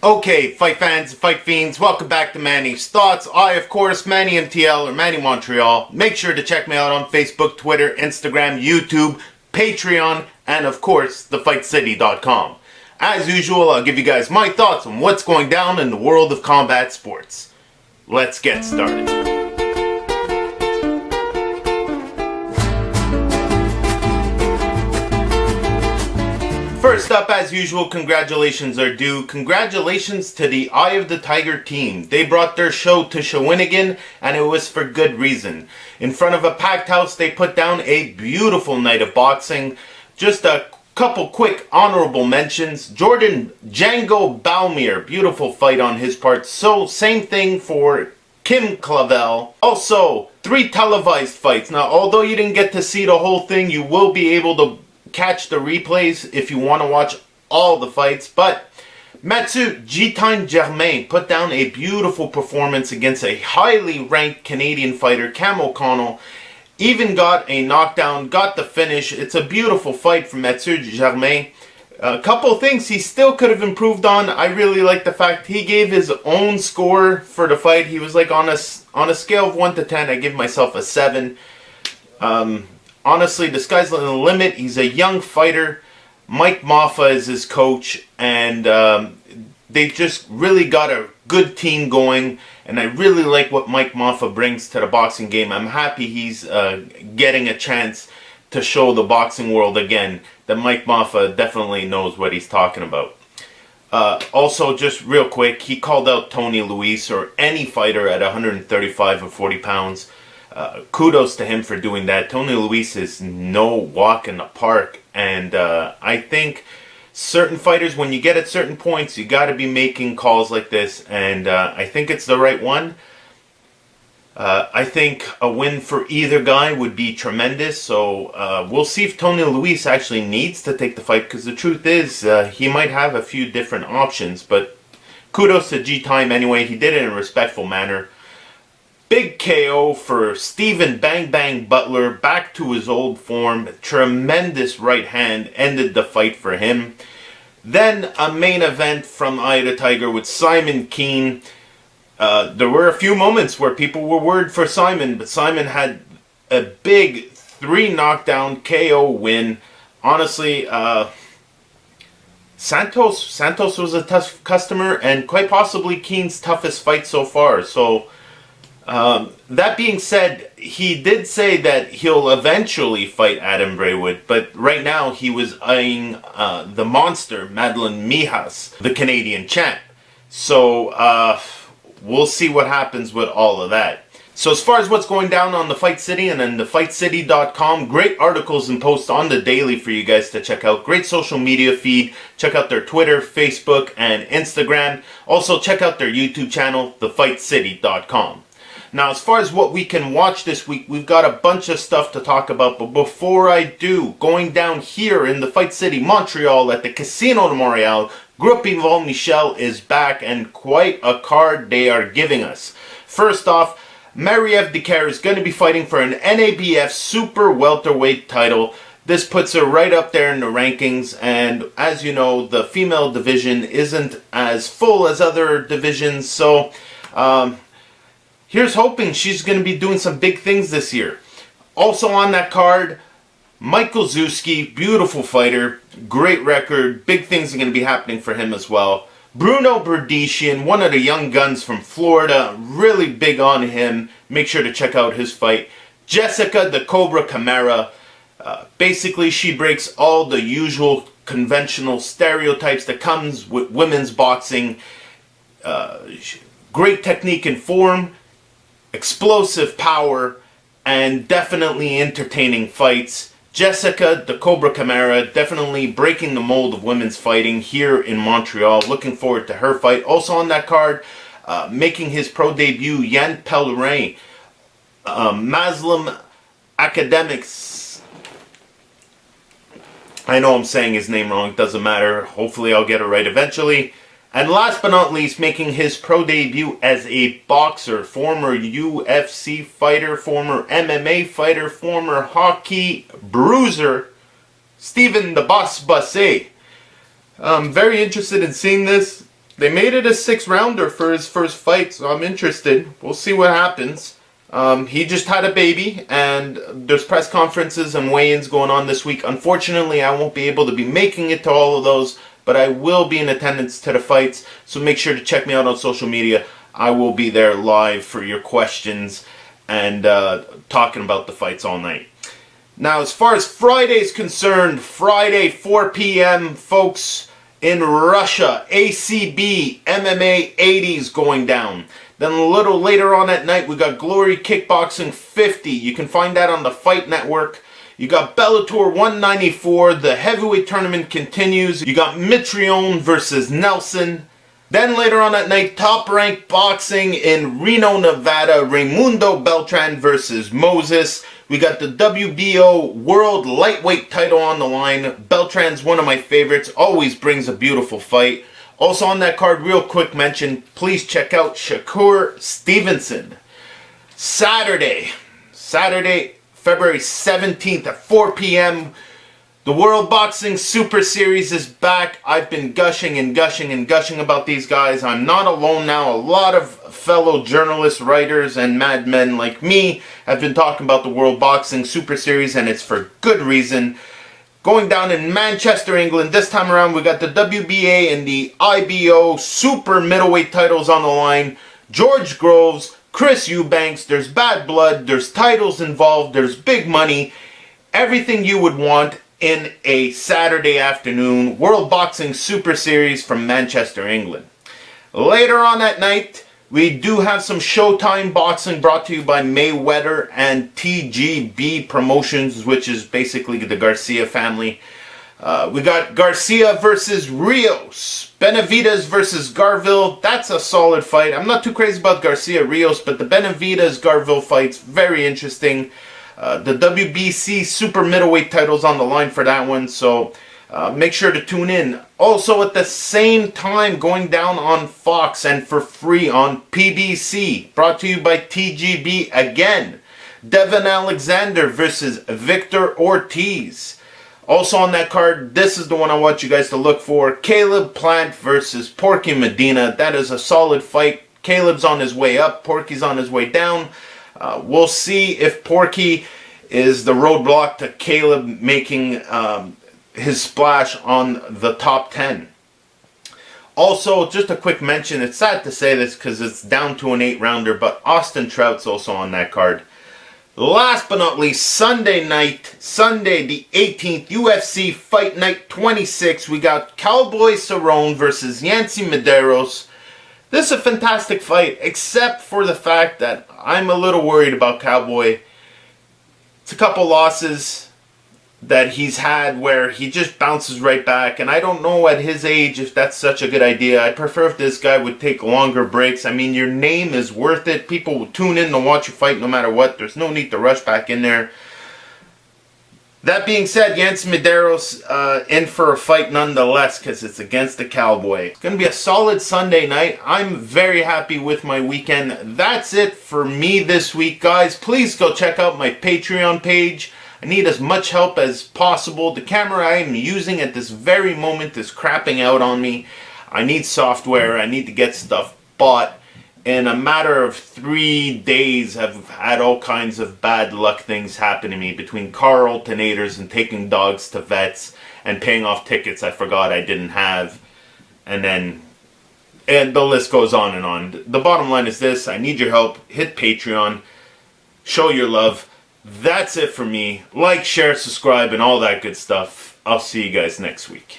Okay, fight fans, fight fiends, welcome back to Manny's Thoughts. I, of course, Manny MTL or Manny Montreal. Make sure to check me out on Facebook, Twitter, Instagram, YouTube, Patreon, and of course, thefightcity.com. As usual, I'll give you guys my thoughts on what's going down in the world of combat sports. Let's get started. First up, as usual, congratulations are due. Congratulations to the Eye of the Tiger team. They brought their show to Shawinigan, and it was for good reason. In front of a packed house, they put down a beautiful night of boxing. Just a couple quick honorable mentions. Jordan Django Balmier, beautiful fight on his part. So, same thing for Kim Clavel. Also, 3 televised fights. Now, although you didn't get to see the whole thing, you will be able to catch the replays if you want to watch all the fights. But Mathieu Gitain Germain put down a beautiful performance against a highly ranked Canadian fighter, Cam O'Connell. Even got a knockdown, got the finish. It's a beautiful fight from Mathieu Germain. A couple things he still could have improved on. I really like the fact he gave his own score for the fight. He was like on a scale of 1 to 10, I give myself a 7. Honestly, the sky's the limit. He's a young fighter. Mike Maffa is his coach, and they just really got a good team going, and I really like what Mike Maffa brings to the boxing game. I'm happy he's getting a chance to show the boxing world again that Mike Maffa definitely knows what he's talking about. Also, just real quick, he called out Tony Luis, or any fighter at 135 or 40 pounds. Kudos to him for doing that. Tony Luis is no walk in the park, and I think certain fighters, when you get at certain points, you got to be making calls like this, and I think it's the right one. I think a win for either guy would be tremendous, so we'll see if Tony Luis actually needs to take the fight, because the truth is he might have a few different options, but kudos to G-Time anyway. He did it in a respectful manner. Big KO for Stephen Bang Bang Butler, back to his old form. Tremendous right hand ended the fight for him. Then a main event from Eye of the Tiger with Simon Keane. There were a few moments where people were worried for Simon, but Simon had a big 3 knockdown KO win. Honestly, Santos was a tough customer, and quite possibly Keane's toughest fight so far. So, that being said, he did say that he'll eventually fight Adam Braywood, but right now he was eyeing the monster, Madeline Mijas, the Canadian champ. So, we'll see what happens with all of that. So as far as what's going down on the Fight City and then thefightcity.com, great articles and posts on the daily for you guys to check out. Great social media feed. Check out their Twitter, Facebook, and Instagram. Also check out their YouTube channel, thefightcity.com. Now, as far as what we can watch this week, we've got a bunch of stuff to talk about. But before I do, going down here in the Fight City, Montreal, at the Casino de Montréal, Groupe Yvon Michel is back, and quite a card they are giving us. First off, Marie-Eve Dicaire is going to be fighting for an NABF Super Welterweight title. This puts her right up there in the rankings, and as you know, the female division isn't as full as other divisions, so here's hoping she's going to be doing some big things this year. Also on that card, Michael Zewski, beautiful fighter, great record, big things are going to be happening for him as well. Bruno Berdician, one of the young guns from Florida, really big on him. Make sure to check out his fight. Jessica the Cobra Camara, basically she breaks all the usual conventional stereotypes that comes with women's boxing. Great technique and form, explosive power, and definitely entertaining fights. Jessica the Cobra Camara definitely breaking the mold of women's fighting here in Montreal. Looking forward to her fight. Also on that card, making his pro debut, Yann Pellerin. Muslim Academics. I know I'm saying his name wrong. It doesn't matter. Hopefully I'll get it right eventually. And last but not least, making his pro debut as a boxer, former UFC fighter, former MMA fighter, former hockey bruiser, Stephen the Boss Basset. I'm very interested in seeing this. they made it a 6-rounder for his first fight, so I'm interested. We'll see what happens. He just had a baby, and there's press conferences and weigh-ins going on this week. Unfortunately, I won't be able to be making it to all of those, but I will be in attendance to the fights, so make sure to check me out on social media. I will be there live for your questions and talking about the fights all night. Now, as far as Friday's concerned, Friday 4 p.m., folks, in Russia, ACB MMA 80s going down. Then a little later on at night, we got Glory Kickboxing 50. You can find that on the Fight Network. You got Bellator 194. The heavyweight tournament continues. You got Mitrione versus Nelson. Then later on at night, Top Rank Boxing in Reno, Nevada. Raimundo Beltran versus Moses. We got the WBO World Lightweight title on the line. Beltran's one of my favorites. Always brings a beautiful fight. Also on that card, real quick mention, please check out Shakur Stevenson. Saturday, February 17th at 4 p.m., the World Boxing Super Series is back. I've been gushing about these guys. I'm not alone now. A lot of fellow journalists, writers, and madmen like me have been talking about the World Boxing Super Series, and it's for good reason. Going down in Manchester, England, this time around we got the WBA and the IBO super middleweight titles on the line. George Groves, Chris Eubanks, there's bad blood, there's titles involved, there's big money. Everything you would want in a Saturday afternoon World Boxing Super Series from Manchester, England. Later on at night, we do have some Showtime boxing brought to you by Mayweather and TGB Promotions, which is basically the Garcia family. We got Garcia versus Rios. Benavidez versus Garville. That's a solid fight. I'm not too crazy about Garcia Rios, but the Benavidez Garville fight's very interesting. The WBC super middleweight title's on the line for that one, so make sure to tune in. Also at the same time, going down on Fox and for free on PBC, brought to you by TGB again, Devin Alexander versus Victor Ortiz. Also on that card, this is the one I want you guys to look for, Caleb Plant versus Porky Medina. That is a solid fight. Caleb's on his way up, Porky's on his way down. We'll see if Porky is the roadblock to Caleb making his splash on the top 10. Also, just a quick mention, it's sad to say this because it's down to an 8-rounder, but Austin Trout's also on that card. Last but not least, Sunday night, Sunday the 18th, UFC Fight Night 26, we got Cowboy Cerrone versus Yancy Medeiros. This is a fantastic fight, except for the fact that I'm a little worried about Cowboy. It's a couple losses that he's had where he just bounces right back, and I don't know at his age if that's such a good idea. I prefer if this guy would take longer breaks. I mean, your name is worth it. People will tune in to watch you fight no matter what. There's no need to rush back in there. That being said, Yancy Medeiros in for a fight nonetheless because it's against the Cowboy. It's going to be a solid Sunday night. I'm very happy with my weekend. That's it for me this week, guys. Please go check out my Patreon page. I need as much help as possible. The camera I am using at this very moment is crapping out on me. I need software. I need to get stuff bought. In a matter of 3 days, I've had all kinds of bad luck things happen to me between car alternators and taking dogs to vets and paying off tickets I forgot I didn't have. And the list goes on and on. The bottom line is this. I need your help. Hit Patreon. Show your love. That's it for me. Like, share, subscribe, and all that good stuff. I'll see you guys next week.